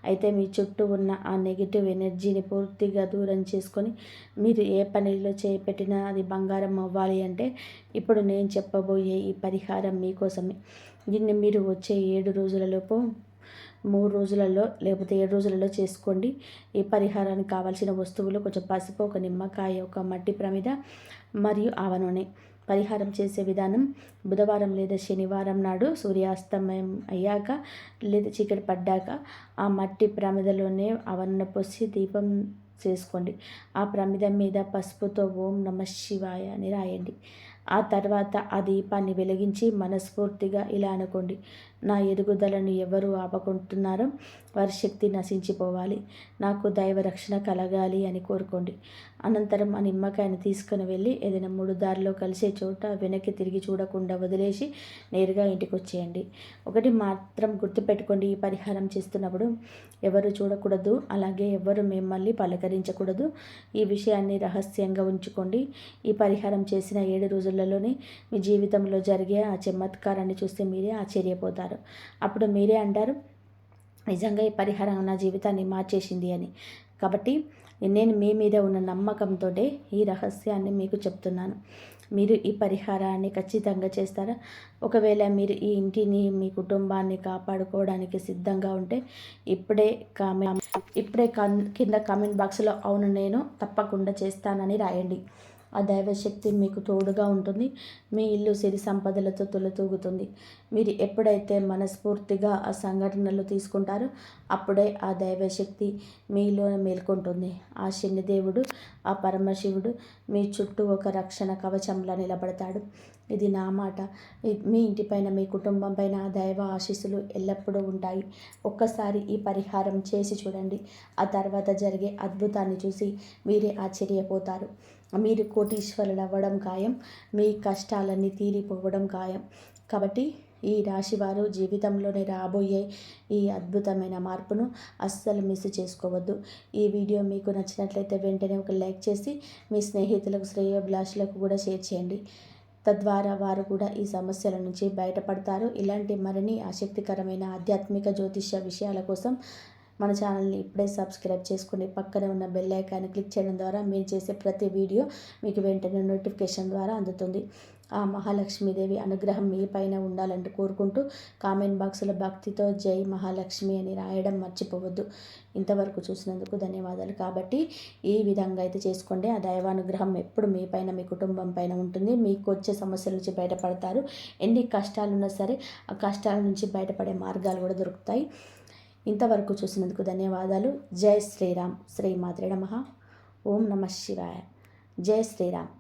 Speaker 1: అయితే మీ చుట్టూ ఉన్న ఆ నెగిటివ్ ఎనర్జీని పూర్తిగా దూరం చేసుకొని మీరు ఏ పనిలో చేపట్టినా అది బంగారం అవ్వాలి అంటే ఇప్పుడు నేను చెప్పబోయే ఈ పరిహారం మీకోసమే. దీన్ని మీరు వచ్చే 7 రోజులలోపు 3 రోజులలో లేకపోతే 7 రోజులలో చేసుకోండి. ఈ పరిహారానికి కావాల్సిన వస్తువులు కొంచెం పసుపు, ఒక నిమ్మకాయ, ఒక మట్టి ప్రమిద మరియు ఆవ నూనె. పరిహారం చేసే విధానం: బుధవారం లేదా శనివారం నాడు సూర్యాస్తమయం అయ్యాక లేదా చీకటి పడ్డాక ఆ మట్టి ప్రమిదలోనే ఆవ నూనె పోసి దీపం చేసుకోండి. ఆ ప్రమిద మీద పసుపుతో ఓం నమః శివాయ అని రాయండి. ఆ తర్వాత ఆ దీపాన్ని వెలిగించి మనస్ఫూర్తిగా ఇలా అనుకోండి: నా ఎదుగుదలను ఎవరు ఆపకుంటున్నారో వారి శక్తి నశించిపోవాలి, నాకు దైవ రక్షణ కలగాలి అని కోరుకోండి. అనంతరం ఆ నిమ్మకాయను తీసుకుని వెళ్ళి ఏదైనా 3 దారిలో కలిసే చోట వెనక్కి తిరిగి చూడకుండా వదిలేసి నేరుగా ఇంటికి వచ్చేయండి. ఒకటి మాత్రం గుర్తుపెట్టుకోండి, ఈ పరిహారం చేస్తున్నప్పుడు ఎవరు చూడకూడదు, అలాగే ఎవరు మిమ్మల్ని పలకరించకూడదు. ఈ విషయాన్ని రహస్యంగా ఉంచుకోండి. ఈ పరిహారం చేసిన 7 రోజులలోనే మీ జీవితంలో జరిగే ఆ చమత్కారాన్ని చూస్తే మీరే ఆశ్చర్యపోతారు. అప్పుడు మీరే అంటారు, నిజంగా ఈ పరిహారం నా జీవితాన్ని మార్చేసింది అని. కాబట్టి నేను మీ మీద ఉన్న నమ్మకంతో ఈ రహస్యాన్ని మీకు చెప్తున్నాను. మీరు ఈ పరిహారాన్ని ఖచ్చితంగా చేస్తారా? ఒకవేళ మీరు ఈ ఇంటిని, మీ కుటుంబాన్ని కాపాడుకోవడానికి సిద్ధంగా ఉంటే ఇప్పుడే కింద కామెంట్ బాక్స్లో అవును నేను తప్పకుండా చేస్తానని రాయండి. ఆ దైవశక్తి మీకు తోడుగా ఉంటుంది. మీ ఇల్లు సిరి సంపదలతో తొలతూగుతుంది. మీరు ఎప్పుడైతే మనస్ఫూర్తిగా ఆ సంఘటనలు తీసుకుంటారో అప్పుడే ఆ దైవశక్తి మీలో మేల్కొంటుంది. ఆ శనిదేవుడు, ఆ పరమశివుడు మీ చుట్టూ ఒక రక్షణ కవచంలా నిలబడతాడు. ఇది నా మాట. మీ ఇంటిపైన, మీ కుటుంబం పైన ఆ దైవ ఆశీస్సులు ఎల్లప్పుడూ ఉంటాయి. ఒక్కసారి ఈ పరిహారం చేసి చూడండి. ఆ తర్వాత జరిగే అద్భుతాన్ని చూసి మీరే ఆశ్చర్యపోతారు. మీరు కోటీశ్వరులు అవ్వడం ఖాయం. మీ కష్టాలన్నీ తీరిపోవడం ఖాయం. కాబట్టి ఈ రాశివారు జీవితంలోనే రాబోయే ఈ అద్భుతమైన మార్పును అస్సలు మిస్ చేసుకోవద్దు. ఈ వీడియో మీకు నచ్చినట్లయితే వెంటనే ఒక లైక్ చేసి మీ స్నేహితులకు, శ్రేయోభిలాషులకు కూడా షేర్ చేయండి. తద్వారా వారు కూడా ఈ సమస్యల నుంచి బయటపడతారు. ఇలాంటి మరిన్ని ఆసక్తికరమైన ఆధ్యాత్మిక జ్యోతిష్య విషయాల కోసం మన ఛానల్ని ఇప్పుడే సబ్స్క్రైబ్ చేసుకుని పక్కనే ఉన్న బెల్ ఐకాన్ని క్లిక్ చేయడం ద్వారా మేము చేసే ప్రతి వీడియో మీకు వెంటనే నోటిఫికేషన్ ద్వారా అందుతుంది. ఆ మహాలక్ష్మీదేవి అనుగ్రహం మీ పైన ఉండాలని కోరుకుంటూ కామెంట్ బాక్స్లో భక్తితో జై మహాలక్ష్మి అని రాయడం మర్చిపోవద్దు. ఇంతవరకు చూసినందుకు ధన్యవాదాలు. కాబట్టి ఈ విధంగా అయితే చేసుకోండి. ఆ దైవానుగ్రహం ఎప్పుడు మీ పైన, మీ కుటుంబం పైన ఉంటుంది. మీకు వచ్చే సమస్యల నుంచి బయటపడతారు. ఎన్ని కష్టాలున్నా సరే ఆ కష్టాల నుంచి బయటపడే మార్గాలు కూడా దొరుకుతాయి. ఇంతవరకు చూసినందుకు ధన్యవాదాలు. జై శ్రీరామ్. శ్రీమాత్రే నమః. ఓం నమః శివాయ. జై శ్రీరామ్.